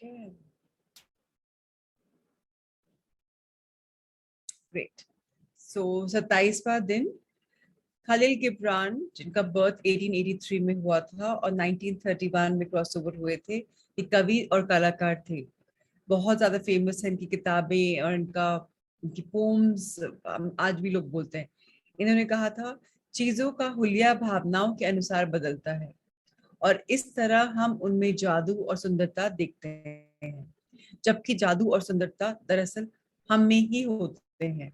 again. Great. So 27वां दिन खलील गिब्रान, जिनका birth 1883 में हुआ था और 1931 में क्रॉसओवर हुए थे। ये कवि और कलाकार थे, बहुत ज्यादा फेमस है इनकी किताबें और इनकी पोम्स आज भी लोग बोलते हैं। इन्होंने कहा था, चीजों का हुलिया भावनाओं के अनुसार बदलता है और इस तरह हम उनमें जादू और सुंदरता देखते हैं, जबकि जादू और सुंदरता दरअसल हम में ही होते हैं।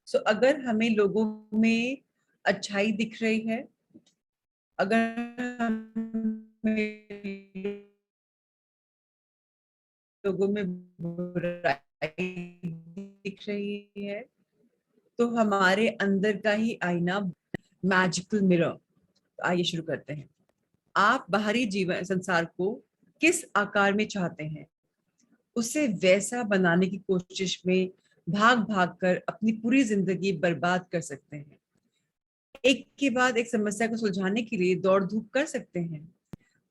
सो अगर हमें लोगों में अच्छाई दिख रही है, अगर हमें लोगों में बुराई दिख रही है, तो हमारे अंदर का ही आईना, मैजिकल मिरर। आइए शुरू करते हैं। आप बाहरी जीवन संसार को किस आकार में चाहते हैं, उसे वैसा बनाने की कोशिश में भाग भाग कर अपनी पूरी जिंदगी बर्बाद कर सकते हैं। एक के बाद एक समस्या को सुलझाने के लिए दौड़ धूप कर सकते हैं,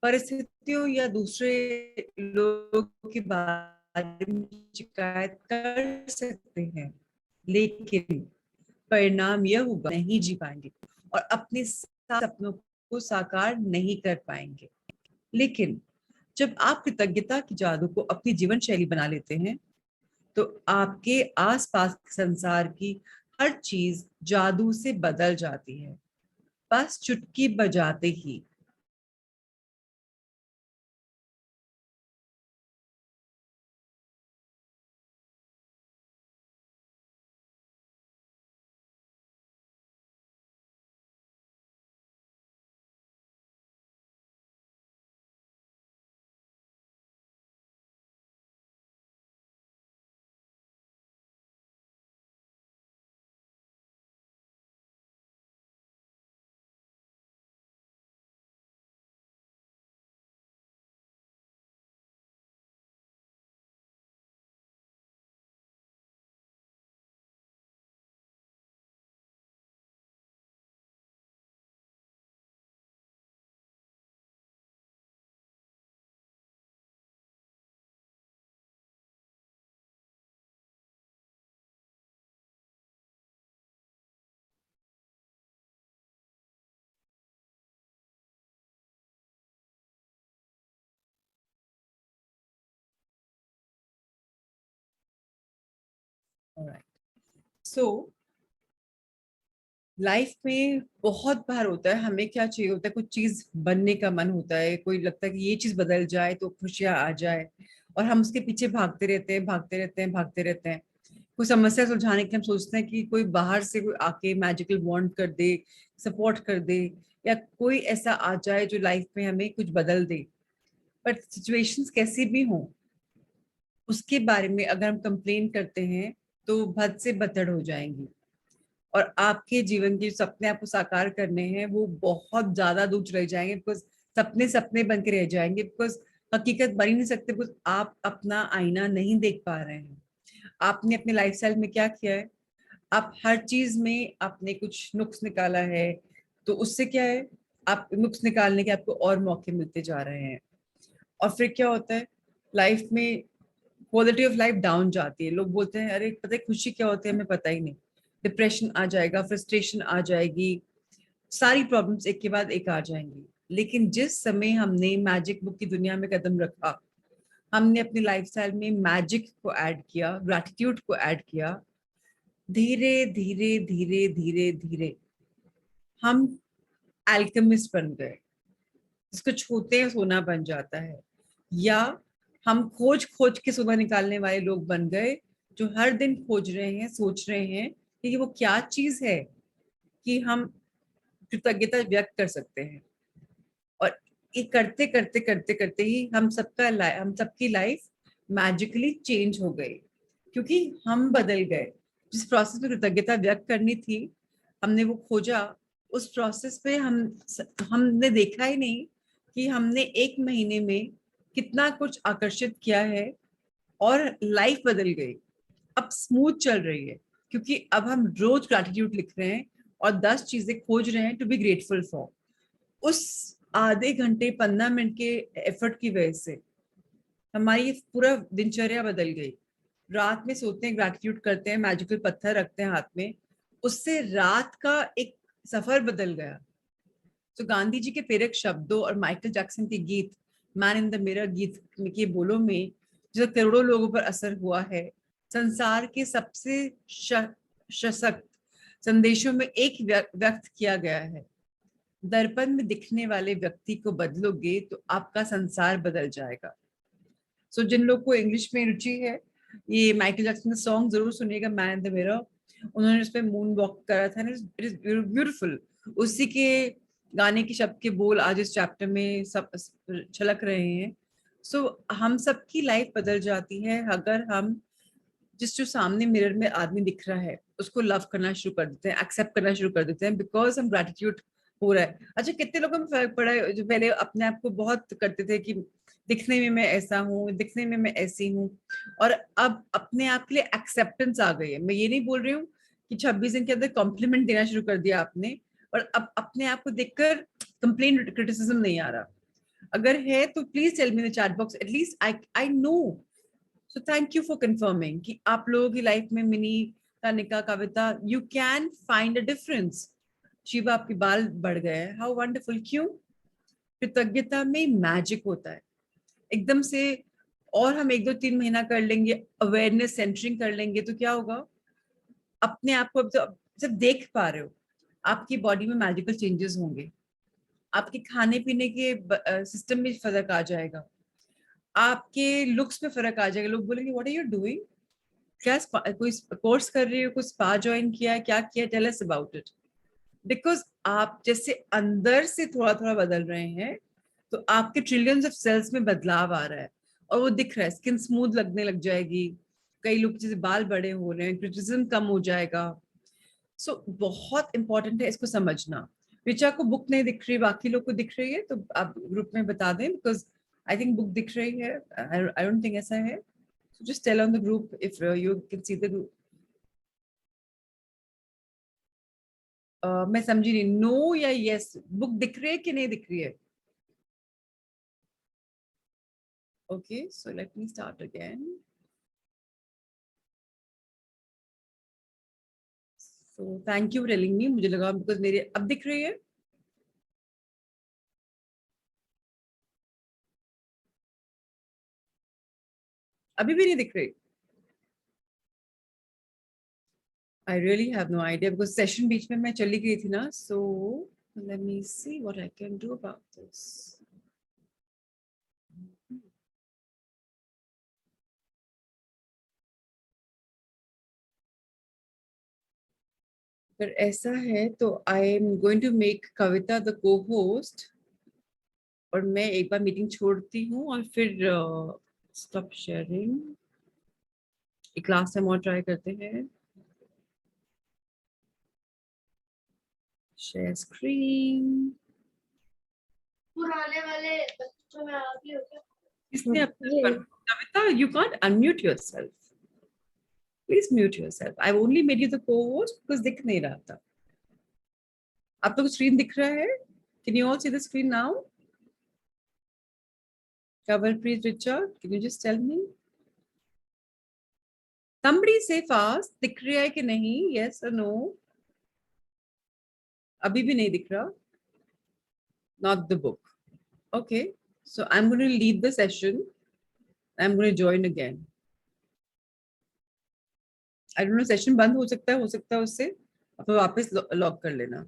परिस्थितियों या दूसरे लोगों के बारे में शिकायत कर सकते हैं, लेकिन परिणाम यह होगा नहीं जी पाएंगे और अपने सपनों को साकार नहीं कर पाएंगे। लेकिन जब आप कृतज्ञता की जादू को अपनी जीवन शैली बना लेते हैं, तो आपके आसपास संसार की हर चीज जादू से बदल जाती है, बस चुटकी बजाते ही। सो लाइफ में बहुत बार होता है, हमें क्या चाहिए होता है, कुछ चीज बनने का मन होता है, कोई लगता है कि ये चीज बदल जाए तो खुशियां आ जाए, और हम उसके पीछे भागते रहते हैं, भागते रहते हैं, भागते रहते हैं। कोई समस्या सुलझाने के हम सोचते हैं कि कोई बाहर से कोई आके मैजिकल बॉन्ड कर दे, सपोर्ट कर दे, या कोई ऐसा आ जाए जो लाइफ में हमें कुछ बदल दे। बट सिचुएशंस कैसी भी हों, उसके बारे में अगर हम कंप्लेन करते हैं तो भद से बतड़ हो जाएंगी, और आपके जीवन के सपने आपको साकार करने हैं वो बहुत ज्यादा दूर रह जाएंगे, बिकॉज सपने सपने बन के रह जाएंगे, बिकॉज हकीकत बन ही नहीं सकते, बिकॉज आप अपना आईना नहीं देख पा रहे हैं। आपने अपने लाइफस्टाइल में क्या किया है, आप हर चीज में आपने कुछ नुक्स निकाला है, तो उससे क्या है, आप नुक्स निकालने के आपको और मौके मिलते जा रहे हैं, और फिर क्या होता है, लाइफ में क्वालिटी ऑफ लाइफ डाउन जाती है। लोग बोलते हैं, अरे पता है खुशी क्या होती है, हमें पता ही नहीं। डिप्रेशन आ जाएगा, फ्रस्ट्रेशन आ जाएगी, सारी प्रॉब्लम्स एक के बाद एक आ जाएंगी। लेकिन जिस समय हमने मैजिक बुक की दुनिया में कदम रखा, हमने अपनी लाइफस्टाइल में मैजिक को ऐड किया, ग्रैटिट्यूड को ऐड किया, धीरे धीरे धीरे धीरे धीरे हम एल्केमिस्ट बन गए। जिसको छूते हैं सोना बन जाता है, या हम खोज खोज के सुबह निकालने वाले लोग बन गए, जो हर दिन खोज रहे हैं, सोच रहे हैं कि वो क्या चीज है कि हम कृतज्ञता व्यक्त कर सकते हैं। और ये करते करते करते करते ही हम सबकी लाइफ मैजिकली चेंज हो गई, क्योंकि हम बदल गए। जिस प्रोसेस में कृतज्ञता व्यक्त करनी थी, हमने वो खोजा। उस प्रोसेस पे हमने देखा ही नहीं कि हमने एक महीने में कितना कुछ आकर्षित किया है, और लाइफ बदल गई, अब स्मूथ चल रही है, क्योंकि अब हम रोज ग्रैटिट्यूड लिख रहे हैं और 10 चीजें खोज रहे हैं टू बी ग्रेटफुल फॉर। उस आधे घंटे 15 मिनट के एफर्ट की वजह से हमारी पूरा दिनचर्या बदल गई। रात में सोते हैं, ग्रैटिट्यूड करते हैं, मैजिकल पत्थर रखते हैं हाथ में, उससे रात का एक सफर बदल गया। तो गांधी जी के प्रेरक शब्दों और माइकल जैक्सन के गीत मैन इन द मिरर गीत के बोलों में जो करोड़ों लोगों पर असर हुआ है, संसार के सबसे सशक्त संदेशों में एक व्यक्त किया गया है। दर्पण में दिखने वाले व्यक्ति को बदलोगे तो आपका संसार बदल जाएगा। सो जिन लोग को इंग्लिश में रुचि है, ये माइकल जैक्सन का सॉन्ग जरूर सुनिएगा, मैन इन द मिरर। उन्होंने उसमें मून वॉक करा था, इट इज ब्यूटीफुल। उसी के गाने के शब्द के बोल आज इस चैप्टर में सब छलक रहे हैं। सो हम सबकी लाइफ बदल जाती है अगर हम जो सामने मिरर में आदमी दिख रहा है उसको लव करना शुरू कर देते हैं, एक्सेप्ट करना शुरू कर देते हैं, बिकॉज हम ग्रेटिट्यूड हो रहा है। अच्छा, कितने लोगों में फर्क पड़ा है जो पहले अपने आप को बहुत करते थे कि दिखने में मैं ऐसा हूँ, दिखने में मैं ऐसी हूँ, और अब अपने आप के लिए एक्सेप्टेंस आ गई है। मैं ये नहीं बोल रही हूँ कि 26 दिन के अंदर कॉम्प्लीमेंट देना शुरू कर दिया आपने, और अब अपने आप को देखकर कंप्लेन क्रिटिसिज्म नहीं आ रहा। अगर है तो please tell me in the chat box, at least I know. So thank you for confirming कि आप लोगों की लाइफ में Mini, Tanika, Kavita, you can find a difference. Shiva, आपके बाल बढ़ गए हैं, हाउ वंडरफुल। क्यों? कृतज्ञता में मैजिक होता है एकदम से। और हम 1 2 3 महीना कर लेंगे, अवेयरनेस सेंटरिंग कर लेंगे, तो क्या होगा? अपने आप को अब तो जब देख पा रहे हो, आपकी बॉडी में मैजिकल चेंजेस होंगे, आपके खाने पीने के सिस्टम में फर्क आ जाएगा, आपके लुक्स में फर्क आ जाएगा। लोग बोलेंगे व्हाट आर यू डूइंग, क्या कोई कोर्स कर रही हो, कोई स्पा ज्वाइन किया है, क्या किया? Tell us about it. Because आप जैसे अंदर से थोड़ा थोड़ा बदल रहे हैं, तो आपके ट्रिलियंस ऑफ सेल्स में बदलाव आ रहा है, और वो दिख रहा है। स्किन स्मूथ लगने लग जाएगी, कई लोग जैसे बाल बड़े हो रहे हैं, क्रिटिसिज्म कम हो जाएगा। सो बहुत इंपॉर्टेंट है इसको समझना। ऋचा को बुक नहीं दिख रही, बाकी लोग को दिख रही है, तो आप ग्रुप में बता दें, बिकॉज आई थिंक बुक दिख रही है। आई डोंट थिंक ऐसा है। So just tell on the group if you can see the group. मैं समझी नहीं, नो या यस? बुक दिख रही है कि नहीं दिख रही है? Okay, so let me start again. So thank you for telling me. मुझे लगा because मेरे अब दिख रही है। अभी भी नहीं दिख रही? I really have no idea because session बीच में मैं चली गई थी ना। So let me see what I can do about this. अगर ऐसा है तो I am going to make Kavita the co-host, और मैं एक बार मीटिंग छोड़ती हूँ और फिर स्टॉप शेयरिंग। एक लास्ट टाइम और ट्राई करते हैं। Share screen. पुराने वाले बच्चों में आप ही हो क्या? इसने अपना Kavita, you can't unmute yourself, please mute yourself. I only made you the co-host because दिख नहीं रहा था। आप लोग स्क्रीन दिख रहा है? Can you all see the screen now? Kavalpreet Richard, can you just tell me? Somebody say fast, दिख रहा है कि नहीं? Yes or no? अभी भी नहीं दिख रहा? Not the book. Okay, so I'm going to leave the session. I'm going to join again. I don't know, session बंद हो सकता है उससे, अब वापस लॉग कर लेना।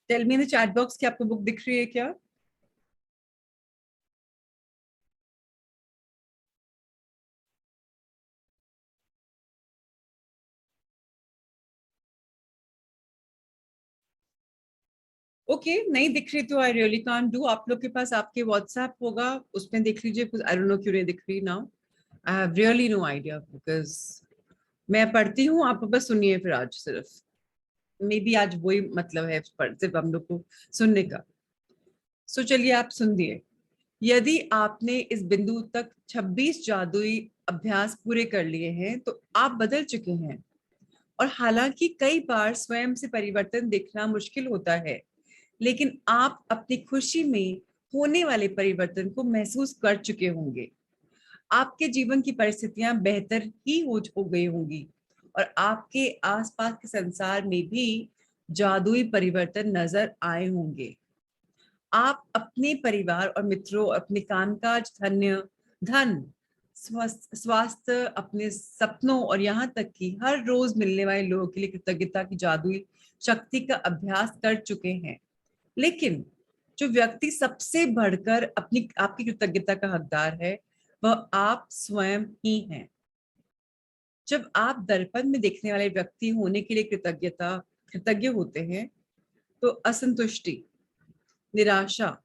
Tell me in the chat box कि आपको बुक दिख रही है क्या? ओके, नहीं दिख रही तो आई रियली कांट डू। आप लोग के पास आपके व्हाट्सएप होगा, उसमें देख लीजिए। आई डोंट नो क्यों नहीं दिख रही now. I have really no idea because मैं पढ़ती हूँ, आप बस सुनिए फिर आज सिर्फ। मे बी आज वही मतलब है सिर्फ हम लोग को सुनने का। सो चलिए आप सुन दिए। यदि आपने इस बिंदु तक 26 जादुई अभ्यास पूरे कर लिए हैं तो आप बदल चुके हैं। और हालांकि कई बार स्वयं से परिवर्तन देखना मुश्किल होता है, लेकिन आप अपनी खुशी में होने वाले परिवर्तन को महसूस कर चुके होंगे। आपके जीवन की परिस्थितियां बेहतर ही हो गई होंगी और आपके आसपास के संसार में भी जादुई परिवर्तन नजर आए होंगे। आप अपने परिवार और मित्रों, अपने कामकाज, धन, स्वास्थ्य, अपने सपनों और यहाँ तक कि हर रोज मिलने वाले लोगों के लिए कृतज्ञता की जादुई शक्ति का अभ्यास कर चुके हैं। लेकिन जो व्यक्ति सबसे बढ़कर अपनी आपकी कृतज्ञता का हकदार है, वह आप स्वयं ही हैं। जब आप दर्पण में देखने वाले व्यक्ति होने के लिए कृतज्ञ होते हैं, तो असंतुष्टि, निराशा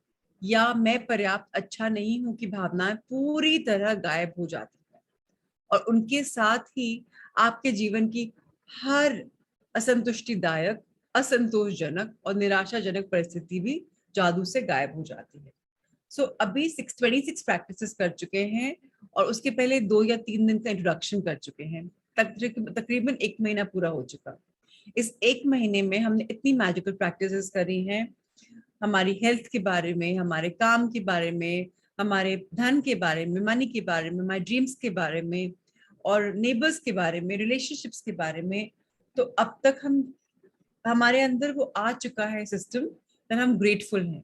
या मैं पर्याप्त अच्छा नहीं हूं की भावनाएं पूरी तरह गायब हो जाती है। और उनके साथ ही आपके जीवन की हर असंतुष्टिदायक, असंतोषजनक और निराशाजनक परिस्थिति भी जादू से गायब हो जाती है। अभी 626 प्रैक्टिसेस कर चुके हैं और उसके पहले 2 या 3 दिन का इंट्रोडक्शन कर चुके हैं। तकरीबन 1 महीना पूरा हो चुका। इस 1 महीने में हमने इतनी मैजिकल प्रैक्टिसेस करी हैं, हमारी हेल्थ के बारे में, हमारे काम के बारे में, हमारे धन के बारे में, मनी के बारे में, हमारे ड्रीम्स के बारे में और नेबर्स के बारे में, रिलेशनशिप्स के बारे में। तो अब तक हमारे अंदर वो आ चुका है सिस्टम, तो हम ग्रेटफुल हैं।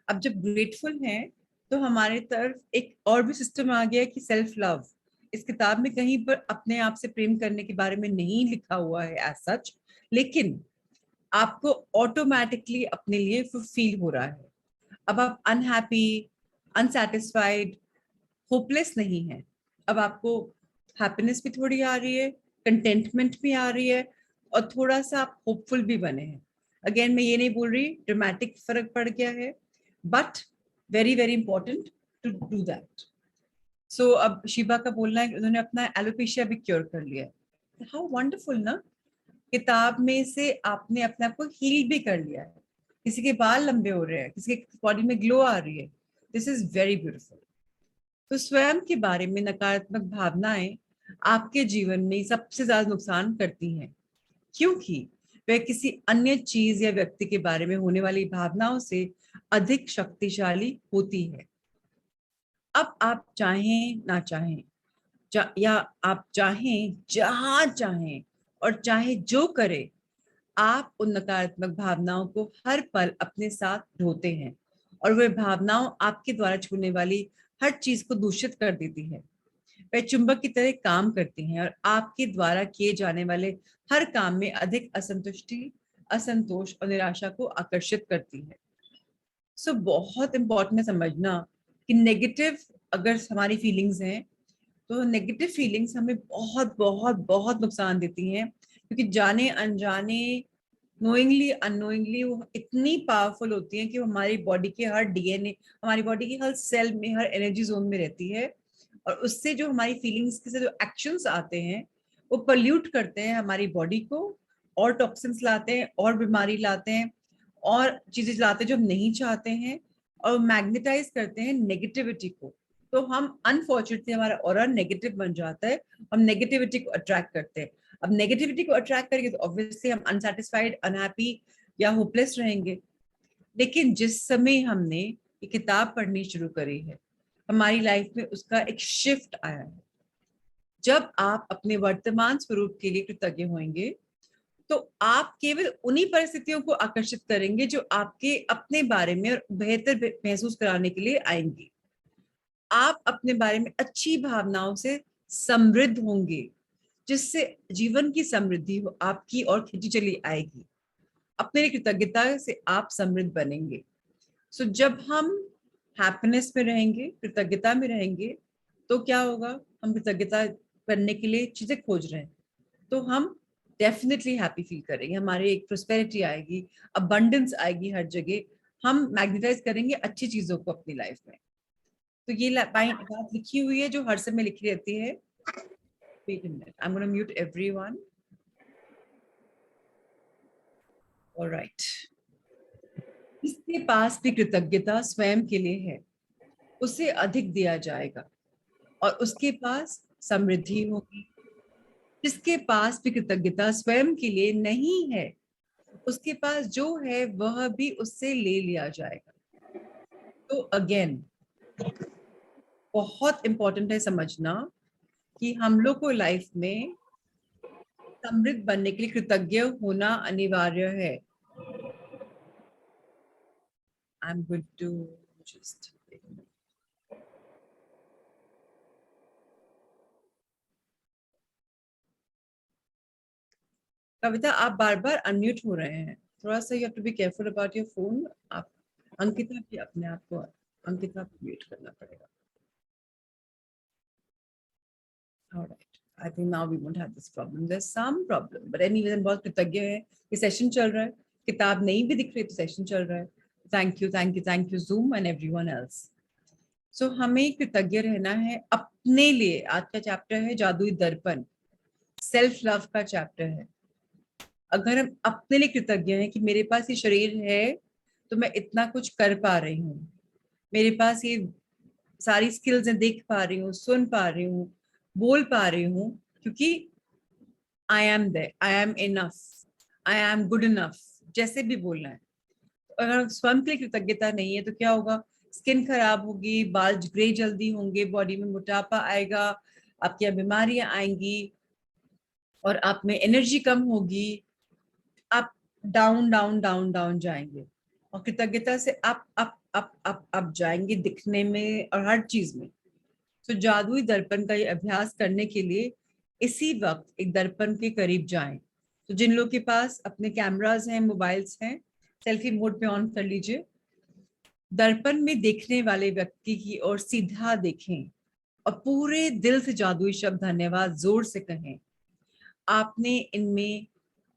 अब जब ग्रेटफुल हैं तो हमारे तरफ एक और भी सिस्टम आ गया कि सेल्फ लव। इस किताब में कहीं पर अपने आप से प्रेम करने के बारे में नहीं लिखा हुआ है एज सच, लेकिन आपको ऑटोमेटिकली अपने लिए फील हो रहा है। अब आप अनहैप्पी, अनसेटिस्फाइड, होपलेस नहीं है। अब आपको हैप्पीनेस भी थोड़ी आ रही है, कंटेंटमेंट भी आ रही है और थोड़ा सा आप होपफुल भी बने हैं। अगेन मैं ये नहीं बोल रही ड्रामेटिक फर्क पड़ गया है, but very very important to do that. अब शिबा का बोलना है कि उन्होंने अपना एलोपेशिया भी क्योर कर लिया है। हाउ वंडरफुल ना। किताब में से आपने अपने आप को हील भी कर लिया है। किसी के बाल लंबे हो रहे हैं, किसी के बॉडी में ग्लो आ रही है। This is very beautiful. तो स्वयं के बारे में नकारात्मक भावनाएं आपके जीवन में सबसे ज्यादा नुकसान करती हैं, क्योंकि वह किसी अन्य चीज या व्यक्ति के बारे में होने वाली भावनाओं से अधिक शक्तिशाली होती है। अब आप चाहें ना चाहें, या आप चाहें जहां चाहें और चाहे जो करें, आप उन नकारात्मक भावनाओं को हर पल अपने साथ ढोते हैं और वे भावनाओं आपके द्वारा छूने वाली हर चीज को दूषित कर देती है। वे चुंबक की तरह काम करती हैं और आपके द्वारा किए जाने वाले हर काम में अधिक असंतुष्टि, असंतोष और निराशा को आकर्षित करती है। बहुत इंपॉर्टेंट है समझना कि नेगेटिव अगर हमारी फीलिंग्स हैं, तो नेगेटिव फीलिंग्स हमें बहुत बहुत बहुत नुकसान देती हैं, क्योंकि जाने अनजाने, नोइंगली अननोइंगली वो इतनी पावरफुल होती हैं कि वो हमारी बॉडी के हर डीएनए, हमारी बॉडी की हर सेल में, हर एनर्जी जोन में रहती है। और उससे जो हमारी फीलिंग्स के से जो एक्शंस आते हैं, वो पल्यूट करते हैं हमारी बॉडी को और टॉक्सिन्स लाते हैं और बीमारी लाते हैं और चीजें लाते हैं जो हम नहीं चाहते हैं, और मैग्नेटाइज करते हैं नेगेटिविटी को। तो हम अनफॉर्चुनेटली हमारा ऑरा नेगेटिव बन जाता है, हम नेगेटिविटी को अट्रैक्ट करते हैं। अब नेगेटिविटी को अट्रैक्ट करेंगे तो ऑब्वियसली हम अनसेटिस्फाइड, अनहैप्पी या होपलेस रहेंगे। लेकिन जिस समय हमने ये किताब पढ़नी शुरू करी है, हमारी लाइफ में उसका एक शिफ्ट आया है। जब आप अपने वर्तमान स्वरूप के लिए कृतज्ञ होंगे, तो आप केवल उन्हीं परिस्थितियों को आकर्षित करेंगे जो आपके अपने बारे में और बेहतर महसूस कराने के लिए आएंगी। आप अपने बारे में अच्छी भावनाओं से समृद्ध होंगे, जिससे जीवन की समृद्धि आपकी और खिंची चली आएगी। अपने लिए कृतज्ञता से आप समृद्ध बनेंगे। जब हम हैप्पीनेस में रहेंगे, कृतज्ञता में रहेंगे, तो क्या होगा, हम कृतज्ञता करने के लिए चीजें खोज रहे हैं, तो हम डेफिनेटली हैप्पी फील करेंगे, हमारे एक प्रोस्पेरिटी आएगी, अबंडेंस आएगी हर जगह। हम मैग्नेटाइज करेंगे अच्छी चीजों को अपनी लाइफ में। तो ये बात लिखी हुई है जो हर समय लिखी रहती है। Wait a minute, I'm going to mute everyone. All right. इसके पास भी कृतज्ञता स्वयं के लिए है। उसे अधिक दिया जाएगा और उसके पास समृद्धि होगी। जिसके पास भी कृतज्ञता स्वयं के लिए नहीं है, उसके पास जो है वह भी उससे ले लिया जाएगा। तो अगेन बहुत इंपॉर्टेंट है समझना कि हम लोग को लाइफ में समृद्ध बनने के लिए कृतज्ञ होना अनिवार्य है। I am going to just Kavita, आप बार बार अनम्यूट हो रहे हैं, थोड़ा सा you have to be careful about your phone. आप अंकिता भी अपने आप को, अंकिता को म्यूट करना पड़ेगा। Alright, I think now we won't have this problem. There's some problem, but anyway, हम बहुत कृतज्ञ हैं। ये सेशन चल रहा है, किताब नहीं भी दिख रही तो सेशन चल रहा है। Thank you, thank you, thank you Zoom and everyone else. So हमें कृतज्ञ रहना है अपने लिए। आज का चैप्टर है जादुई दर्पण, सेल्फ लव का चैप्टर है। अगर हम अपने लिए कृतज्ञ हैं कि मेरे पास ये शरीर है तो मैं इतना कुछ कर पा रही हूँ, मेरे पास ये सारी स्किल्स हैं, देख पा रही हूँ, सुन पा रही हूँ, बोल पा रही हूँ, क्योंकि I am there, I am enough, I am good enough, जैसे भी बोलना है। अगर स्वयं के लिए कृतज्ञता नहीं है तो क्या होगा? स्किन खराब होगी, बाल ग्रे जल्दी होंगे, बॉडी में मोटापा आएगा, आपकी यहाँ बीमारियां आएंगी और आप में एनर्जी कम होगी, आप डाउन डाउन डाउन डाउन जाएंगे। और कृतज्ञता से आप जाएंगे दिखने में और हर चीज में। तो जादुई दर्पण का ये अभ्यास करने के लिए इसी वक्त एक दर्पण के करीब जाएं। तो जिन लोगों के पास अपने कैमरास हैं, मोबाइल्स हैं, सेल्फी मोड पे ऑन कर लीजिए। दर्पण में देखने वाले व्यक्ति की ओर सीधा देखें और पूरे दिल से जादुई शब्द धन्यवाद जोर से कहें। आपने इनमें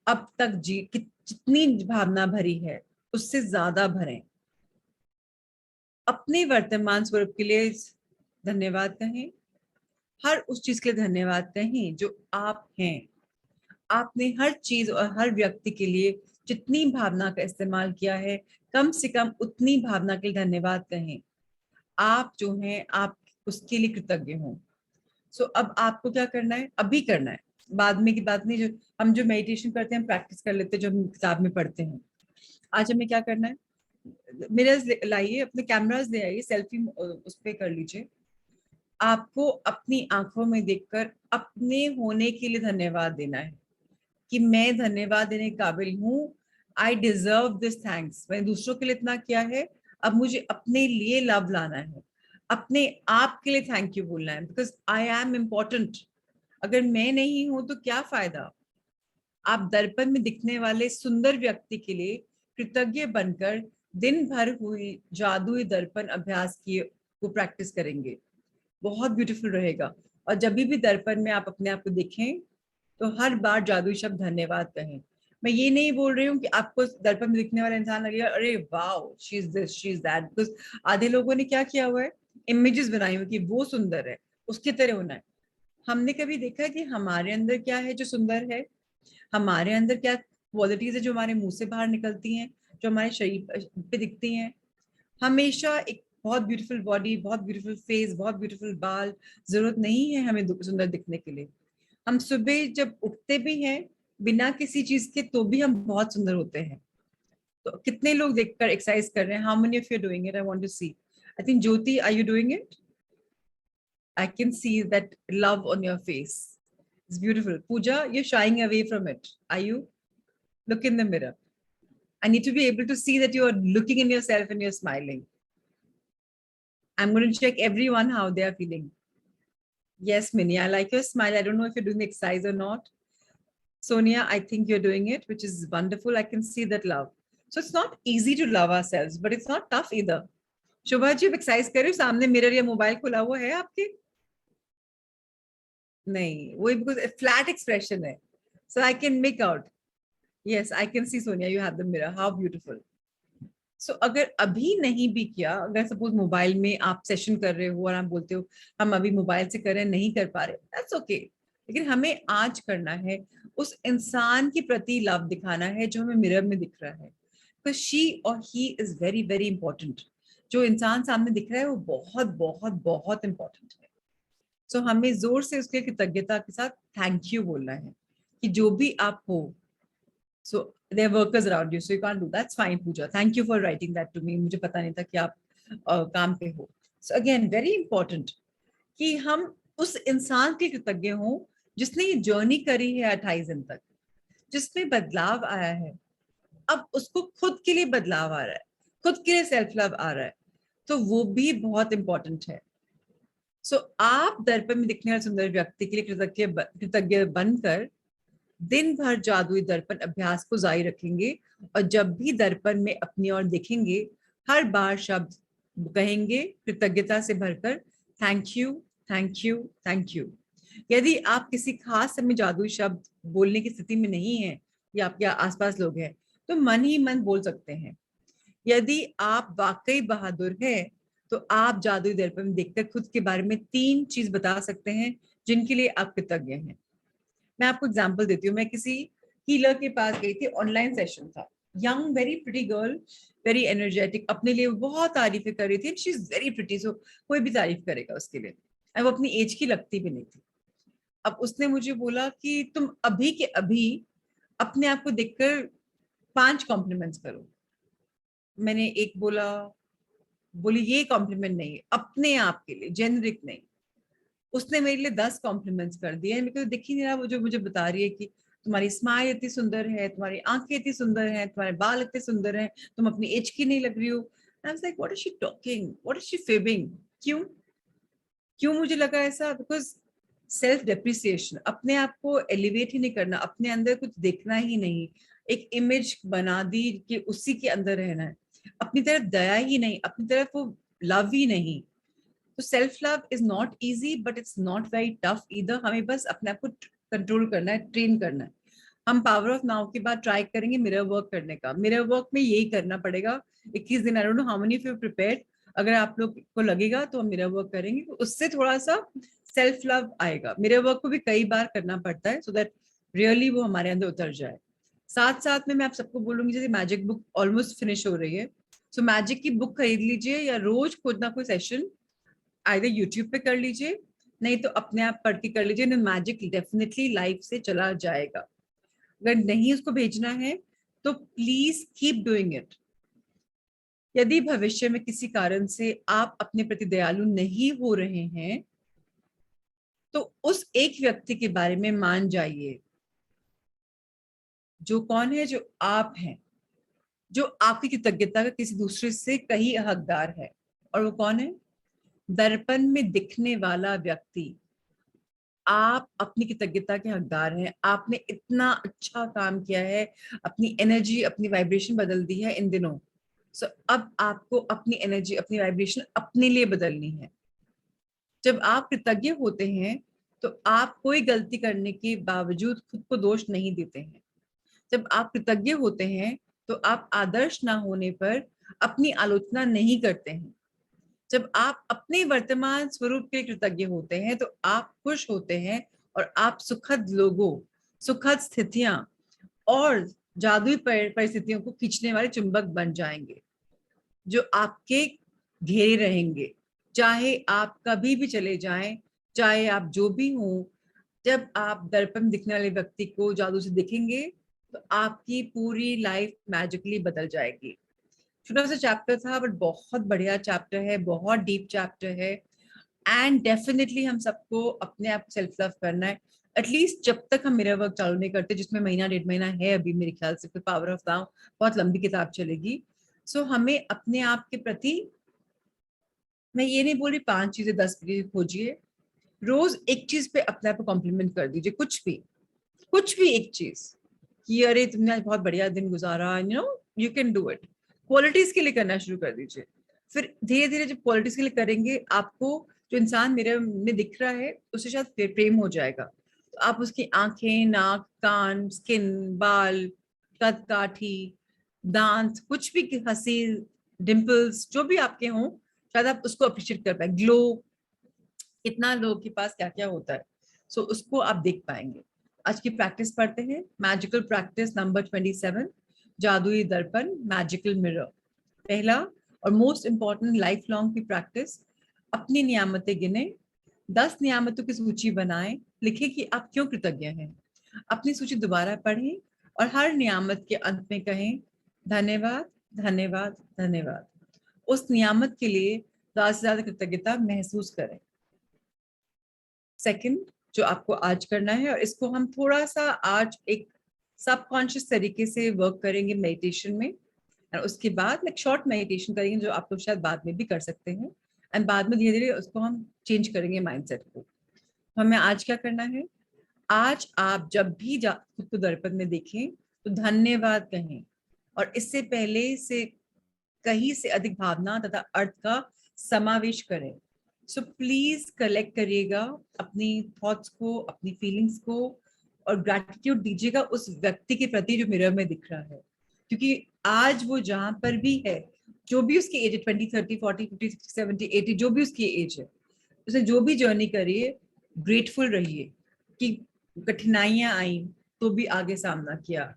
अब तक जितनी भावना भरी है उससे ज्यादा भरें। अपने वर्तमान स्वरूप के लिए धन्यवाद कहें, हर उस चीज के लिए धन्यवाद कहें जो आप हैं। आपने हर चीज और हर व्यक्ति के लिए जितनी भावना का इस्तेमाल किया है, कम से कम उतनी भावना के लिए धन्यवाद कहें। आप जो हैं, आप उसके लिए कृतज्ञ हों। सो अब आपको क्या करना है? अभी करना है, बाद में की बात नहीं। जो हम जो मेडिटेशन करते हैं, प्रैक्टिस कर लेते हैं, जो हम किताब में पढ़ते हैं। आज हमें क्या करना है? मिरर्स लाइए, अपने कैमरास ले आइए, सेल्फी उस पे कर लीजिए। आपको अपनी आंखों में देखकर अपने होने के लिए धन्यवाद देना है कि मैं धन्यवाद देने के काबिल हूँ। I deserve this thanks. मैंने दूसरों के लिए इतना किया है, अब मुझे अपने लिए लव लाना है, अपने आप के लिए थैंक यू बोलना है, बिकॉज आई एम इम्पोर्टेंट। अगर मैं नहीं हूं तो क्या फायदा? आप दर्पण में दिखने वाले सुंदर व्यक्ति के लिए कृतज्ञ बनकर दिन भर हुई जादुई दर्पण अभ्यास की को प्रैक्टिस करेंगे। बहुत ब्यूटीफुल रहेगा। और जब भी दर्पण में आप अपने आप को देखें तो हर बार जादुई शब्द धन्यवाद कहें। मैं ये नहीं बोल रही हूँ कि आपको दर्पण में दिखने वाला इंसान लगेगा अरे wow she is this she is that, because आधे लोगों ने क्या किया हुआ है, इमेजेस बनाई हुई कि वो सुंदर है, उसकी तरह होना है। हमने कभी देखा है कि हमारे अंदर क्या है जो सुंदर है? हमारे अंदर क्या क्वालिटीज है जो हमारे मुंह से बाहर निकलती हैं, जो हमारे शरीर पे दिखती हैं? हमेशा एक बहुत ब्यूटीफुल बॉडी, बहुत ब्यूटीफुल फेस, बहुत ब्यूटीफुल बाल जरूरत नहीं है हमें सुंदर दिखने के लिए। हम सुबह जब उठते भी हैं बिना किसी चीज के तो भी हम बहुत सुंदर होते हैं। तो कितने लोग देखकर एक्सरसाइज कर रहे हैं? How many of you doing it? I want to see. I think Jyoti, are you doing it? I can see that love on your face, it's beautiful. Pooja, you're shying away from it, are you? Look in the mirror. I need to be able to see that you are looking in yourself and you're smiling. I'm going to check everyone how they are feeling. Yes, Minnie, I like your smile. I don't know if you're doing the exercise or not. Sonia, I think you're doing it, which is wonderful. I can see that love. So it's not easy to love ourselves, but it's not tough either. Shobha ji, exercise कर रहे हो? सामने mirror या mobile खुला हुआ है आपके? नहीं, वो बिकॉज फ्लैट एक्सप्रेशन है, so I can make out. Yes, I can see Sonia, you have the mirror, how beautiful. So अगर अभी नहीं भी किया, अगर सपोज मोबाइल में आप सेशन कर रहे हो और आप बोलते हो हम अभी मोबाइल से कर रहे हैं, नहीं कर पा रहे, दैट्स ओके। लेकिन हमें आज करना है, उस इंसान के प्रति लव दिखाना है जो हमें मिरर में दिख रहा है। बिकॉज शी और he is very very important. जो इंसान सामने दिख रहा है वो बहुत बहुत बहुत इंपॉर्टेंट है। सो हमें जोर से उसके कृतज्ञता के साथ थैंक यू बोलना है कि जो भी आप हो। So there workers around you, so you can't do that's fine Pooja, thank you for writing that to me, मुझे पता नहीं था कि आप काम पे हो। सो अगेन वेरी इंपॉर्टेंट कि हम उस इंसान के कृतज्ञ हों जिसने ये जर्नी करी है 28 दिन तक, जिसमें बदलाव आया है। अब उसको खुद के लिए बदलाव आ रहा है, खुद के लिए सेल्फ लव आ रहा है, तो वो भी बहुत इंपॉर्टेंट है। सो आप दर्पण में दिखने वाले सुंदर व्यक्ति के लिए कृतज्ञ बनकर दिन भर जादुई दर्पण अभ्यास को जारी रखेंगे, और जब भी दर्पण में अपनी ओर देखेंगे हर बार शब्द कहेंगे कृतज्ञता से भरकर, thank you, thank you, thank you. यदि आप किसी खास समय जादुई शब्द बोलने की स्थिति में नहीं है या आपके आसपास लोग हैं, तो मन ही मन बोल सकते हैं। यदि आप वाकई बहादुर हैं तो आप जादुई दर्पण में देखकर खुद के बारे में 3 चीज बता सकते हैं जिनके लिए आप कृतज्ञ हैं। मैं आपको एग्जांपल देती हूँ। मैं किसी हीलर के पास गई थी, ऑनलाइन सेशन था। Young very pretty girl, very energetic, अपने लिए वो बहुत तारीफें कर रही थी। शी इज वेरी प्रिटी, सो कोई भी तारीफ करेगा उसके लिए। और वो अपनी एज की लगती भी नहीं थी। अब उसने मुझे बोला कि तुम अभी के अभी अपने आप को देखकर 5 कॉम्प्लीमेंट्स करो। मैंने एक बोला, बोली ये कॉम्प्लीमेंट नहीं है, अपने आप के लिए, जेनरिक नहीं। उसने मेरे लिए 10 कॉम्प्लीमेंट्स कर दिए। मेरे को दिख ही नहीं रहा वो जो मुझे बता रही है कि तुम्हारी स्माइल इतनी सुंदर है, तुम्हारी आंखें इतनी सुंदर हैं, तुम्हारे बाल इतने सुंदर हैं, तुम अपनी एज की नहीं लग रही हो। I was like what is she talking, what is she fibbing. क्यों क्यों मुझे लगा ऐसा? बिकॉज सेल्फ डेप्रिसिएशन, अपने आप को एलिवेट ही नहीं करना, अपने अंदर कुछ देखना ही नहीं, एक इमेज बना दी कि उसी के अंदर रहना है, अपनी तरफ दया ही नहीं, अपनी तरफ वो लव ही नहीं। तो self love is not easy but it's not very tough either. हमें बस अपने आप को कंट्रोल करना है, ट्रेन करना है। हम पावर ऑफ नाउ के बाद ट्राई करेंगे मिरर वर्क करने का। मिरर वर्क में यही करना पड़ेगा 21 दिन। I don't know how many of you prepared. अगर आप लोग को लगेगा तो हम मिरर वर्क करेंगे, तो उससे थोड़ा सा सेल्फ लव आएगा। मिरर वर्क को भी कई बार करना पड़ता है सो दैट रियली वो हमारे अंदर उतर जाए। साथ साथ में मैं आप सबको बोलूंगी, जैसे मैजिक बुक ऑलमोस्ट फिनिश हो रही है, सो मैजिक की बुक खरीद लीजिए, या रोज खुद ना कोई सेशन आइदर यूट्यूब पे कर लीजिए, नहीं तो अपने आप पढ़ के कर लीजिए। मैजिक डेफिनेटली लाइफ से चला जाएगा। अगर नहीं उसको भेजना है तो प्लीज कीप डूइंग इट। यदि भविष्य में किसी कारण से आप अपने प्रति दयालु नहीं हो रहे हैं तो उस एक व्यक्ति के बारे में मान जाइए जो कौन है, जो आप हैं, जो आपकी कृतज्ञता का किसी दूसरे से कहीं हकदार है। और वो कौन है? दर्पण में दिखने वाला व्यक्ति। आप अपनी कृतज्ञता के हकदार हैं। आपने इतना अच्छा काम किया है, अपनी एनर्जी, अपनी वाइब्रेशन बदल दी है इन दिनों। सो अब आपको अपनी एनर्जी, अपनी वाइब्रेशन अपने लिए बदलनी है। जब आप कृतज्ञ होते हैं तो आप कोई गलती करने के बावजूद खुद को दोष नहीं देते हैं। जब आप कृतज्ञ होते हैं तो आप आदर्श ना होने पर अपनी आलोचना नहीं करते हैं। जब आप अपने वर्तमान स्वरूप के कृतज्ञ होते हैं तो आप खुश होते हैं, और आप सुखद लोगों, सुखद स्थितियां और जादुई परिस्थितियों को खींचने वाले चुंबक बन जाएंगे जो आपके घेरे रहेंगे, चाहे आप कभी भी चले जाएं, चाहे आप जो भी हो। जब आप दर्पण में दिखने वाले व्यक्ति को जादू से दिखेंगे तो आपकी पूरी लाइफ मैजिकली बदल जाएगी। छोटा सा चैप्टर था बट बहुत बढ़िया चैप्टर है, बहुत डीप चैप्टर है। एंड डेफिनेटली हम सबको अपने आप सेल्फ लव करना है, एटलीस्ट जब तक हम मिरर वर्क चालू नहीं करते, जिसमें महीना 1.5 महीना है अभी मेरे ख्याल से, फिर पावर ऑफ नाउ बहुत लंबी किताब चलेगी। सो हमें अपने आप के प्रति, मैं ये नहीं बोल रही 5 चीजें 10 चीजें खोजिए, रोज एक चीज पे अपने आप को कॉम्प्लीमेंट कर दीजिए, कुछ भी एक चीज, कि अरे तुमने आज बहुत बढ़िया दिन गुजारा, you know you can do it. Qualities के लिए करना शुरू कर दीजिए। फिर धीरे धीरे जब क्वालिटीज के लिए करेंगे, आपको जो इंसान मेरे में दिख रहा है उससे शायद प्रेम हो जाएगा। तो आप उसकी आंखें, नाक, कान, स्किन, बाल, कद काठी, दांत, कुछ भी, हंसी, डिंपल्स जो भी आपके हों, शायद आप उसको अप्रिशिएट कर पाए। ग्लो, कितना लोग के पास क्या क्या होता है, सो उसको आप देख पाएंगे। आज की प्रैक्टिस पढ़ते हैं, मैजिकल प्रैक्टिस नंबर 27, जादुई दर्पण, मैजिकल मिरर। पहला, और मोस्ट इंपॉर्टेंट लाइफ लॉन्ग की प्रैक्टिस, अपनी नियामतें गिने, 10 नियामतों की सूची बनाएं, लिखें कि आप क्यों कृतज्ञ हैं, अपनी सूची दोबारा पढ़ें और हर नियामत के अंत में कहें धन्यवाद, धन्यवाद, धन्यवाद। उस नियामत के लिए ज्यादा से ज्यादा कृतज्ञता महसूस करें। सेकंड, जो आपको आज करना है, और इसको हम थोड़ा सा आज एक सबकॉन्शियस तरीके से वर्क करेंगे मेडिटेशन में, और उसके बाद एक शॉर्ट मेडिटेशन करेंगे जो आप लोग शायद बाद में भी कर सकते हैं, एंड बाद में धीरे धीरे उसको हम चेंज करेंगे माइंडसेट को। हमें आज क्या करना है, आज आप जब भी खुद को दर्पण में देखें तो धन्यवाद कहें, और इससे पहले से कहीं से अधिक भावना तथा अर्थ का समावेश करें। सो प्लीज कलेक्ट करिएगा अपनी थॉट्स को, अपनी फीलिंग्स को, और ग्रैटिट्यूड दीजिएगा उस व्यक्ति के प्रति जो मिरर में दिख रहा है, क्योंकि आज वो जहां पर भी है, जो भी उसकी एज है, 20, 30, 40, 50, 60, 70, 80, जो भी उसकी एज है, उसने जो भी जर्नी करी है, ग्रेटफुल रहिए कि कठिनाइयां आई तो भी आगे सामना किया,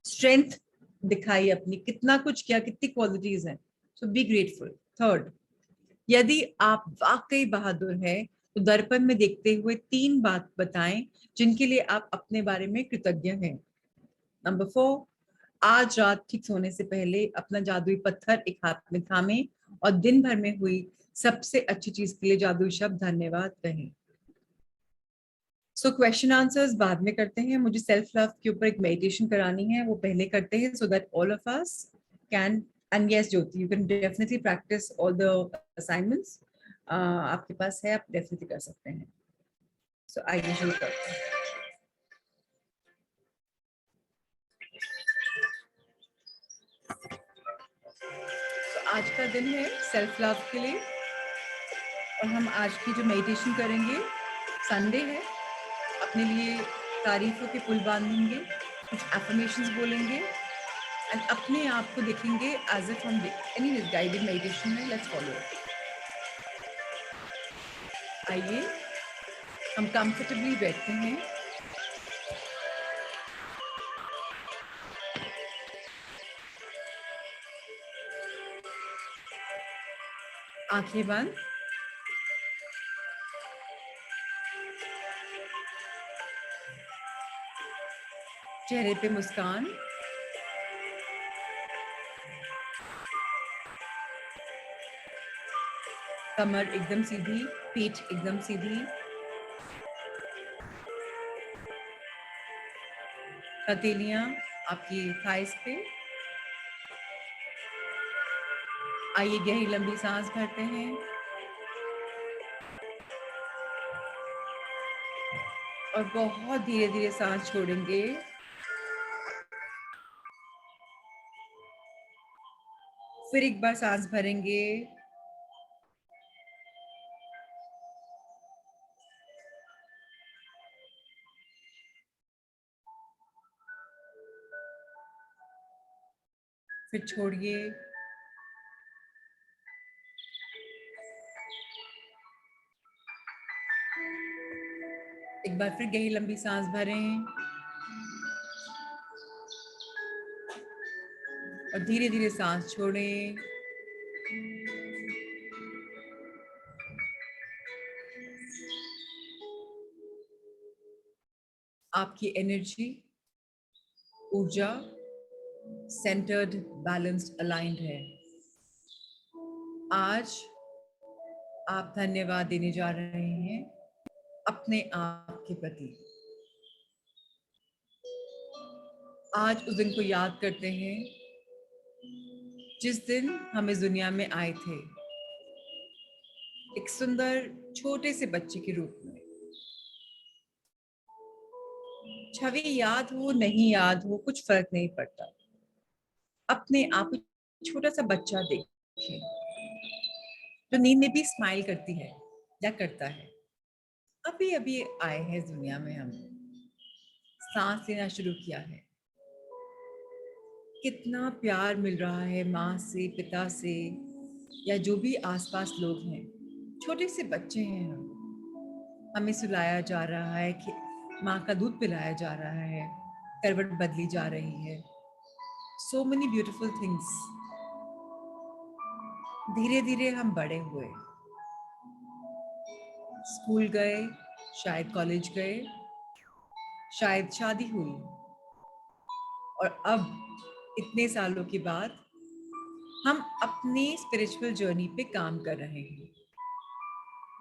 स्ट्रेंथ दिखाई अपनी, कितना कुछ किया, कितनी क्वालिटीज हैं, सो बी ग्रेटफुल। थर्ड, यदि आप वाकई बहादुर हैं तो दर्पण में देखते हुए 3 बात बताएं जिनके लिए आप अपने बारे में कृतज्ञ हैं। नंबर 4, आज रात ठीक सोने से पहले अपना जादुई पत्थर एक हाथ में थामें और दिन भर में हुई सबसे अच्छी चीज के लिए जादुई शब्द धन्यवाद कहें। सो क्वेश्चन आंसर्स बाद में करते हैं, मुझे सेल्फ लव के ऊपर एक मेडिटेशन करानी है, वो पहले करते हैं, so that all of us can, and yes Jyoti, you can definitely practice all the assignments, आपके पास है, आप डेफिनेटली कर सकते हैं। सो आइए शुरू करते हैं। तो आज का दिन है सेल्फ लव के लिए, और हम आज की जो मेडिटेशन करेंगे, संडे है, अपने लिए तारीफों के पुल बांधेंगे, कुछ एफर्मेशंस बोलेंगे, एंड अपने आप को देखेंगे एज इफ हम एनी गाइडेड मेडिटेशन में। Let's follow. आइए हम कंफर्टेबली बैठते हैं, आंखें बंद, चेहरे पे मुस्कान, कमर एकदम सीधी, पीठ एकदम सीधी, हथेलियां आपकी थाइस पे। आइए गहरी लंबी सांस भरते हैं और बहुत धीरे धीरे सांस छोड़ेंगे। फिर एक बार सांस भरेंगे, फिर छोड़िए। एक बार फिर गहरी लंबी सांस भरें और धीरे धीरे सांस छोड़ें। आपकी एनर्जी, ऊर्जा सेंटर्ड, बैलेंस्ड, अलाइंड है। आज आप धन्यवाद देने जा रहे हैं अपने आप के प्रति। आज उस दिन को याद करते हैं जिस दिन हम इस दुनिया में आए थे, एक सुंदर छोटे से बच्चे के रूप में। छवि याद हो नहीं याद हो कुछ फर्क नहीं पड़ता, अपने आप को छोटा सा बच्चा देखें जो नींद में भी स्माइल करती है या करता है। अभी अभी आए हैं इस दुनिया में, हम सांस लेना शुरू किया है, कितना प्यार मिल रहा है माँ से, पिता से, या जो भी आसपास लोग हैं। छोटे से बच्चे हैं हम, हमें सुलाया जा रहा है, कि माँ का दूध पिलाया जा रहा है, करवट बदली जा रही है, सो मेनी ब्यूटीफुल थिंग्स। धीरे धीरे हम बड़े हुए, स्कूल गए, शायद कॉलेज गए, शायद शादी हुई, और अब इतने सालों के बाद हम अपनी स्पिरिचुअल जर्नी पे काम कर रहे हैं,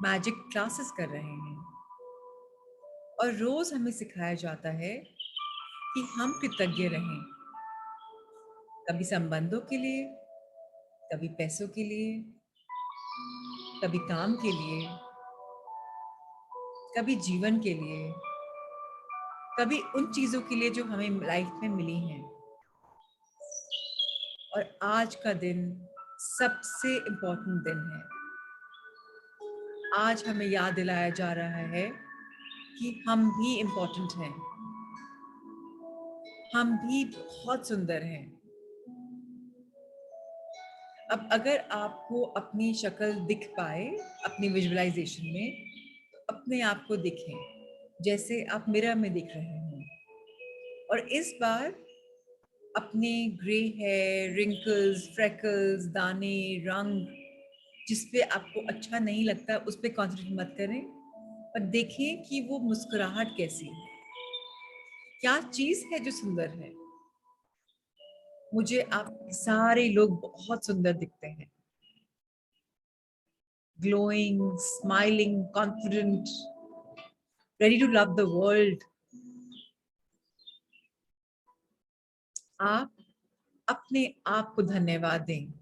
मैजिक क्लासेस कर रहे हैं, और रोज हमें सिखाया जाता है कि हम कृतज्ञ रहें, कभी संबंधों के लिए, कभी पैसों के लिए, कभी काम के लिए, कभी जीवन के लिए, कभी उन चीजों के लिए जो हमें लाइफ में मिली हैं। और आज का दिन सबसे इम्पोर्टेंट दिन है। आज हमें याद दिलाया जा रहा है कि हम भी इम्पोर्टेंट हैं, हम भी बहुत सुंदर हैं। अब अगर आपको अपनी शक्ल दिख पाए अपनी विजुअलाइजेशन में, तो अपने आप को दिखें जैसे आप मिरर में दिख रहे हैं, और इस बार अपने ग्रे हेयर, रिंकल्स, फ्रेकल्स, दाने, रंग जिस पे आपको अच्छा नहीं लगता उस पे कॉन्सेंट्रेट मत करें, पर देखें कि वो मुस्कुराहट कैसी है, क्या चीज है जो सुंदर है। मुझे आप सारे लोग बहुत सुंदर दिखते हैं, glowing, smiling, confident, ready to love the world. आप अपने आप को धन्यवाद दें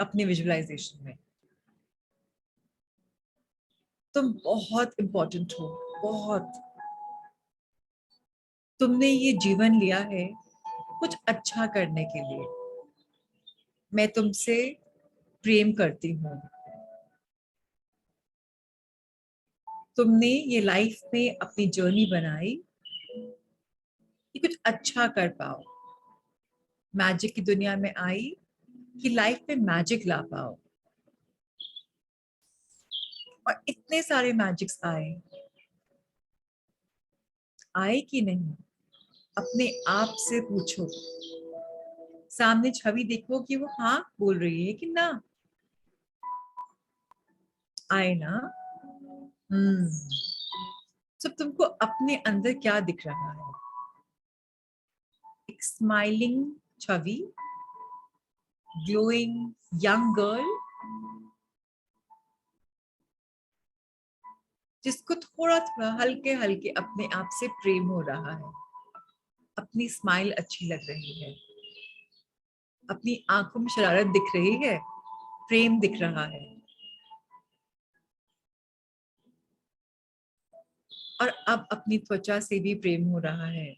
अपने विजुअलाइजेशन में। तुम बहुत इंपॉर्टेंट हो, बहुत। तुमने ये जीवन लिया है कुछ अच्छा करने के लिए। मैं तुमसे प्रेम करती हूँ। तुमने ये लाइफ में अपनी जर्नी बनाई कि कुछ अच्छा कर पाओ, मैजिक की दुनिया में आई कि लाइफ में मैजिक ला पाओ। और इतने सारे मैजिक्स आए, आए कि नहीं, अपने आप से पूछो। सामने छवि देखो कि वो हाँ बोल रही है कि ना। आए ना। हम्म। सब तुमको अपने अंदर क्या दिख रहा है? एक स्माइलिंग छवि, ग्लोइंग यंग गर्ल, जिसको थोड़ा थोड़ा हल्के हल्के अपने आप से प्रेम हो रहा है, अपनी स्माइल अच्छी लग रही है, अपनी आंखों में शरारत दिख रही है, प्रेम दिख रहा है, और अब अपनी त्वचा से भी प्रेम हो रहा है।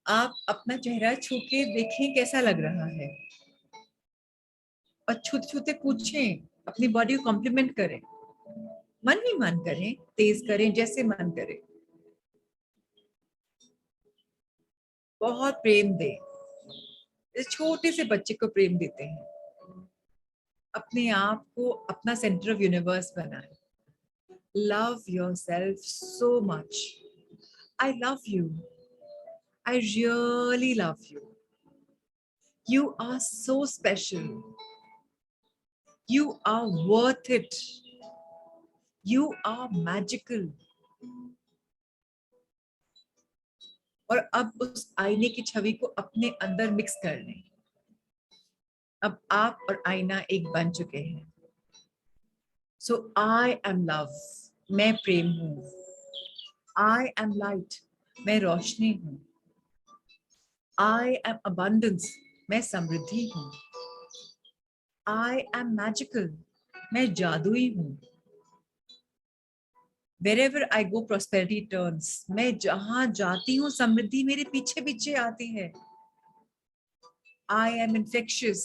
आप अपना चेहरा छू के देखें कैसा लग रहा है, और छूते छूते पूछें, अपनी बॉडी को कॉम्प्लीमेंट करें, मन ही मन करें, तेज करें, जैसे मन करे। बहुत प्रेम दें, इस छोटे से बच्चे को प्रेम देते हैं। अपने आप को अपना सेंटर ऑफ यूनिवर्स बनाएं। Love yourself so much. I love you, I really love you. You are so special, you are worth it, you are magical. और अब उस आईने की छवि को अपने अंदर मिक्स कर लें। अब आप और आईना एक बन चुके हैं। सो आई एम लव, मैं प्रेम हूं। आई एम लाइट, मैं रोशनी हूं। आई एम अबंडेंस, मैं समृद्धि हूं। आई एम मैजिकल, मैं जादुई हूं। Wherever I go, prosperity turns. मैं जहां जाती हूँ समृद्धि मेरे पीछे पीछे आती है। I am infectious.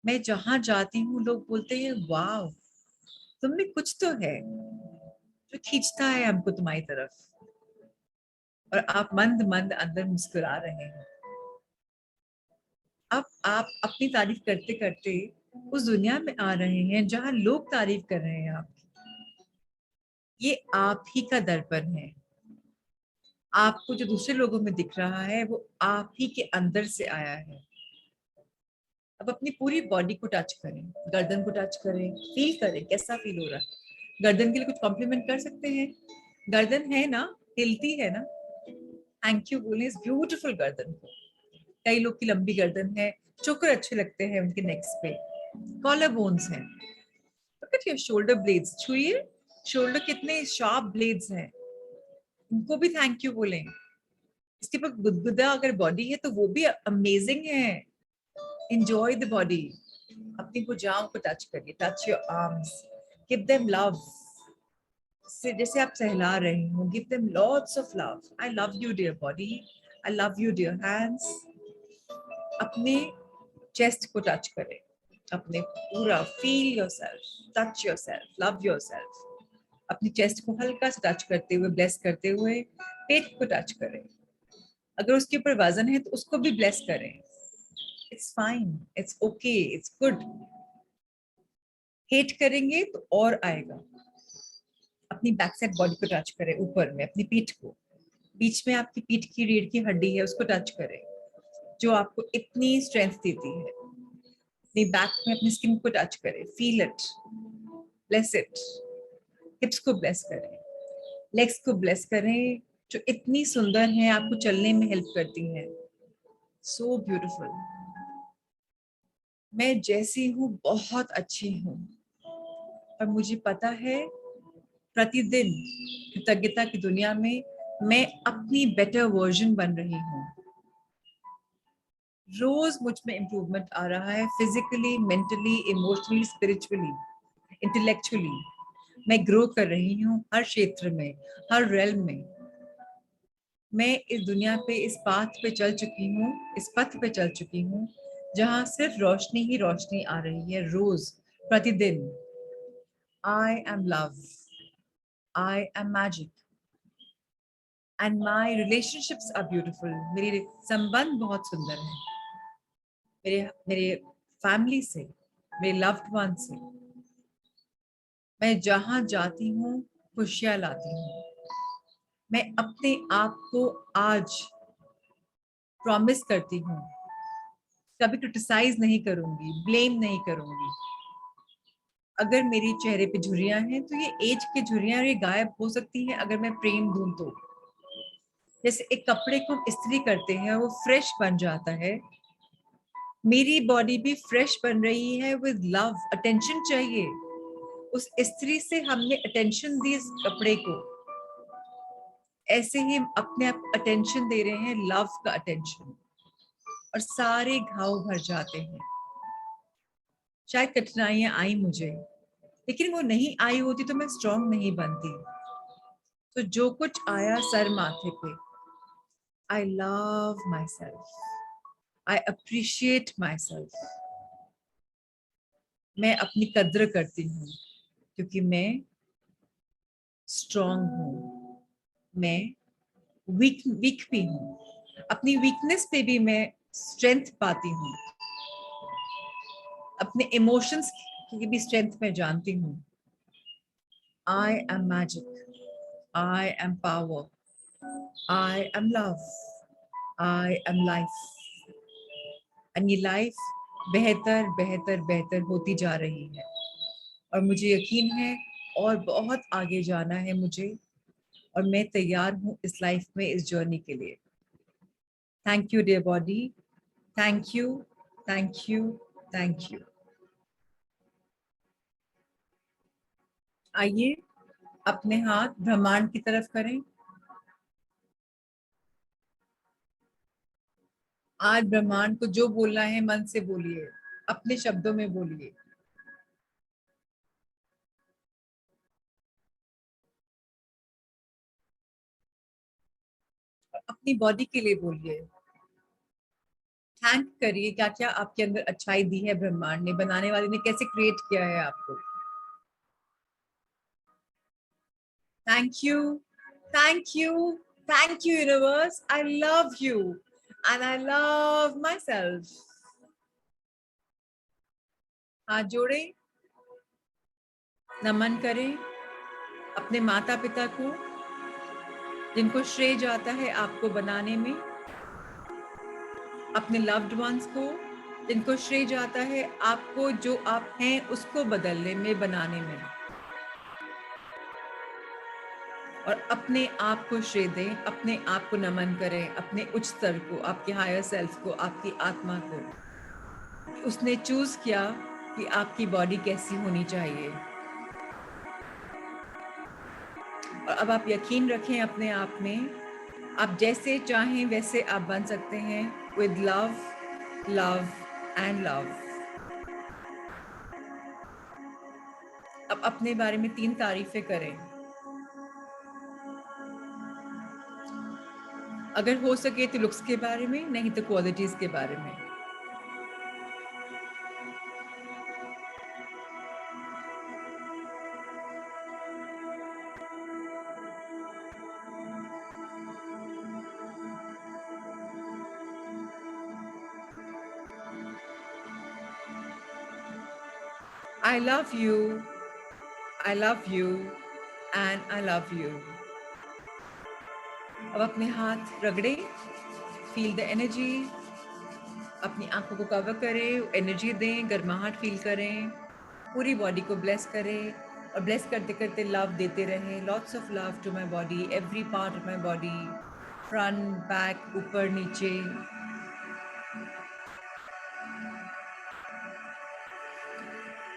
मैं जहां जाती हूँ लोग बोलते हैं वाव, तुम में कुछ तो है जो खींचता है हमको तुम्हारी तरफ। और आप मंद मंद अंदर मुस्कुरा रहे हैं। अब आप अपनी तारीफ करते करते उस दुनिया में आ रहे हैं जहां लोग तारीफ कर रहे हैं आपकी। ये आप ही का दर्पण है। आपको जो दूसरे लोगों में दिख रहा है वो आप ही के अंदर से आया है। अब अपनी पूरी बॉडी को टच करें, गर्दन को टच करें, फील करें कैसा फील हो रहा है। गर्दन के लिए कुछ कॉम्प्लीमेंट कर सकते हैं? गर्दन है ना, हिलती है ना, थैंक यू बोले इस ब्यूटीफुल गर्दन को। कई लोग की लंबी गर्दन है, चोकर अच्छे लगते हैं उनके नेक्स पे, कॉलर बोन्स हैं। Look at your shoulder blades, छुइए शोल्डर कितने शार्प ब्लेड्स हैं, उनको भी थैंक यू बोलें। इसके बाद गुदगुदा अगर बॉडी है तो वो भी अमेजिंग है। Enjoy the body. अपनी भुजाओं को टच करिए, touch your arms, give them love. जैसे आप सहला रहे हो, give them lots of love. I love you dear body, I love you dear hands. अपने चेस्ट को टच करें, अपने पूरा feel yourself, touch yourself, love yourself. अपनी चेस्ट को हल्का सा टच करते हुए, ब्लेस करते हुए पेट को टच करें। अगर उसके ऊपर वजन है तो उसको भी ब्लेस करें। It's fine, it's okay, it's good. Hate करेंगे तो और आएगा। अपनी बैक साइड बॉडी को टच करें, ऊपर में अपनी पीठ को, बीच में आपकी पीठ की रीढ़ की हड्डी है उसको टच करें जो आपको इतनी स्ट्रेंथ देती है। अपनी बैक में अपनी स्किन को टच करें, फील इट, ब्लेस इट। हिप्स को ब्लेस करें, लेग्स को ब्लेस करें जो इतनी सुंदर हैं, आपको चलने में हेल्प करती हैं। So beautiful. मैं जैसी हूँ बहुत अच्छी हूँ और मुझे पता है प्रतिदिन कृतज्ञता की दुनिया में मैं अपनी बेटर वर्जन बन रही हूँ। रोज मुझ में इम्प्रूवमेंट आ रहा है, physically, mentally, emotionally, spiritually, intellectually. मैं ग्रो कर रही हूँ हर क्षेत्र में, हर रेल्म में। मैं इस दुनिया पे, इस पाथ पे चल चुकी हूँ, इस पथ पे चल चुकी हूँ जहाँ सिर्फ रोशनी ही रोशनी आ रही है रोज, प्रतिदिन। I am love, I am magic and my relationships are beautiful. मेरे संबंध बहुत सुंदर है, मेरे मेरे फैमिली से, मेरे लव्ड वन से। मैं जहाँ जाती हूँ खुशियाँ लाती हूँ। मैं अपने आप को आज प्रॉमिस करती हूँ कभी क्रिटिसाइज नहीं करूंगी, ब्लेम नहीं करूंगी। अगर मेरी चेहरे पे झुर्रियां हैं तो ये एज की झुर्रियां, ये गायब हो सकती हैं अगर मैं प्रेम दूं तो। जैसे एक कपड़े को हम इस्त्री करते हैं वो फ्रेश बन जाता है, मेरी बॉडी भी फ्रेश बन रही है विद लव। अटेंशन चाहिए, उस इस्त्री से हमने अटेंशन दी इस कपड़े को, ऐसे ही हम अपने आप अटेंशन दे रहे हैं, लव का अटेंशन, और सारे घाव भर जाते हैं। शायद कठिनाइयां आई मुझे, लेकिन वो नहीं आई होती तो मैं स्ट्रांग नहीं बनती। तो जो कुछ आया सर माथे पे, I love my self, I appreciate my self. मैं अपनी कद्र करती हूँ क्योंकि मैं स्ट्रांग हूँ। मैं वीक वीक भी हूँ, अपनी वीकनेस पे भी मैं स्ट्रेंथ पाती हूँ। अपने इमोशंस की भी स्ट्रेंथ मैं जानती हूँ। आई am magic, I am power, I am love, I am life. And ये लाइफ बेहतर बेहतर बेहतर होती जा रही है और मुझे यकीन है और बहुत आगे जाना है मुझे, और मैं तैयार हूँ इस लाइफ में, इस जर्नी के लिए। Thank you dear body, thank you, thank you, thank you. आइए अपने हाथ ब्रह्मांड की तरफ करें। आज ब्रह्मांड को जो बोलना है मन से बोलिए, अपने शब्दों में बोलिए। अपनी बॉडी के लिए बोलिए, थैंक करिए क्या क्या आपके अंदर अच्छाई दी है ब्रह्मांड ने, बनाने वाले ने कैसे क्रिएट किया है आपको। Thank you, thank you, thank you universe, I love you and I love my self. हाथ जोड़े, नमन करें अपने माता पिता को, जिनको श्रेय जाता है आपको बनाने में, अपने लव्ड वंस को, जिनको श्रेय जाता है आपको जो आप हैं उसको बदलने में, बनाने में, और अपने आप को श्रेय दें, अपने आप को नमन करें, अपने उच्च स्तर को, आपके हायर सेल्फ को, आपकी आत्मा को। उसने चूज किया कि आपकी बॉडी कैसी होनी चाहिए, और अब आप यकीन रखें अपने आप में, आप जैसे चाहें वैसे आप बन सकते हैं, with love, love and love. अब अपने बारे में 3 तारीफें करें, अगर हो सके तो लुक्स के बारे में, नहीं तो क्वालिटीज के बारे में। I love you, I love you and I love you. अब अपने हाथ रगड़े, फील द एनर्जी, अपनी आंखों को कवर करें, एनर्जी दें, गर्माहट फील करें, पूरी बॉडी को ब्लेस करें, और ब्लेस करते करते लव देते रहें। Lots of love to my body, every part of my body, front, back, ऊपर, नीचे।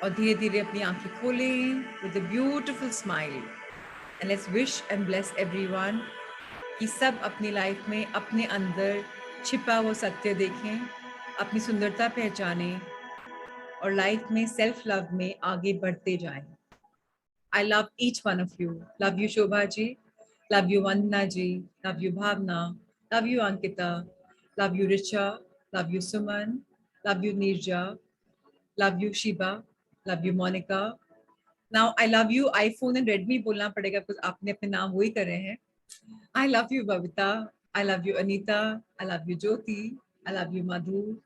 और धीरे धीरे अपनी आंखें खोलें with a beautiful smile, and let's wish and bless everyone कि सब अपनी लाइफ में अपने अंदर छिपा वो सत्य देखें, अपनी सुंदरता पहचानें, और लाइफ में सेल्फ लव में आगे बढ़ते जाएं। I love each one of you. Love you Shobha ji, love you Vandana ji, love you Bhavna, love you Ankita, love you Richa, love you Suman, love you Nirja, love you Shiba, love you Monica. Now I love you iPhone and Redmi बोलना पड़ेगा because आपने अपने नाम वही करे हैं. I love you Babita, I love you Anita, I love you Jyoti, I love you Madhu,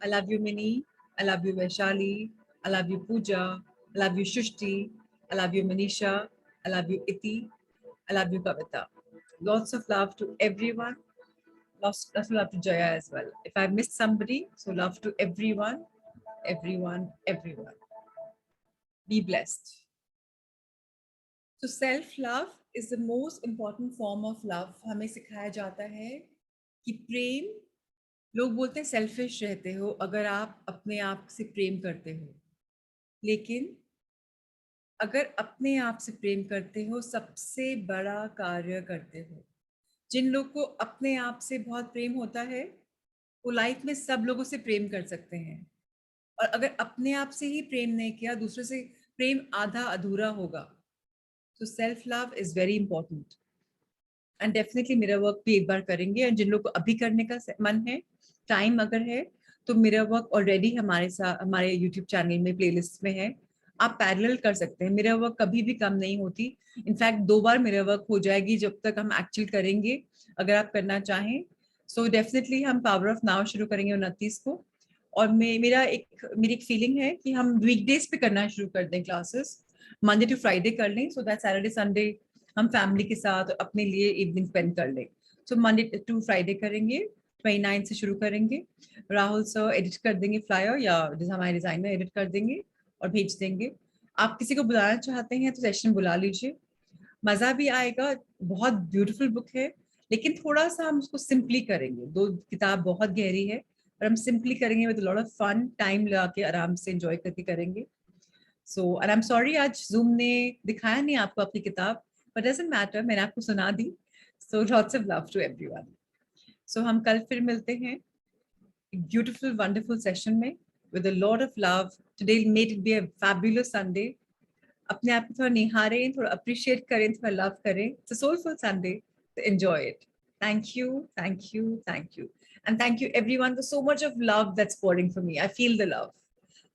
I love you Mini, I love you Vaishali, I love you Pooja, I love you Shushti, I love you Manisha, I love you Iti, I love you Kavita. Lots of love to everyone. Lots of love to Jaya as well. If I missed somebody, so love to everyone, everyone, everyone. Be blessed. So self-love is the most important form of love. हमें सिखाया जाता है कि प्रेम, लोग बोलते हैं selfish रहते हो अगर आप अपने आप से प्रेम करते हो, लेकिन अगर अपने आप से प्रेम करते हो सबसे बड़ा कार्य करते हो। जिन लोग को अपने आप से बहुत प्रेम होता है वो लाइफ में सब लोगों से प्रेम कर सकते हैं, और अगर अपने आप से ही प्रेम नहीं किया दूसरे से प्रेम आधा अधूरा होगा। तो self love is very important, and definitely mirror work भी एक बार करेंगे, और जिन लोग को अभी करने का मन है, टाइम अगर है, तो मिरर वर्क ऑलरेडी हमारे साथ हमारे यूट्यूब चैनल में प्लेलिस्ट में है, आप पैरेलल कर सकते हैं। मिरर वर्क कभी भी कम नहीं होती, इनफैक्ट 2 बार मिरर वर्क हो जाएगी जब तक हम एक्चुअल करेंगे, अगर आप करना चाहें। सो डेफिनेटली हम पावर ऑफ नाउ शुरू करेंगे 29 को, और मेरी एक फीलिंग है कि हम वीकडेज पे करना शुरू कर दें क्लासेस, मंडे टू फ्राइडे कर लें, सो दैट सैटरडे संडे हम फैमिली के साथ अपने लिए इवनिंग स्पेंड कर लें। सो मंडे टू फ्राइडे करेंगे, 29 से शुरू करेंगे। राहुल सर एडिट कर देंगे फ्लायर, या हमारे डिजाइनर एडिट कर देंगे और भेज देंगे। आप किसी को बुलाना चाहते हैं तो सेशन बुला लीजिए, मजा भी आएगा। बहुत ब्यूटीफुल बुक है, लेकिन थोड़ा सा हम उसको सिंपली करेंगे। 2 किताब बहुत गहरी है, पर हम सिंपली करेंगे with lot of fun, time लगा के आराम से एंजॉय करके करेंगे। So and I am sorry आज जूम ने दिखाया नहीं आपको अपनी किताब, बट डजंट मैटर, मैंने आपको सुना दी। So lots of love to everyone. So हम कल फिर मिलते हैं ब्यूटीफुल वंडरफुल सेशन में with a lot of love. Today made it be a fabulous Sunday. अपने आप को थोड़ा निहारें, थोड़ा अप्रिशिएट करें, थोड़ा लव करें। It's a soulful Sunday, so enjoy it. Thank you, thank you, thank you. And thank you everyone for so much of love that's pouring for me. I feel the love.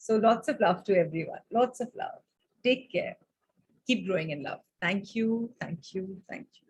So lots of love to everyone. Lots of love. Take care. Keep growing in love. Thank you, thank you, thank you.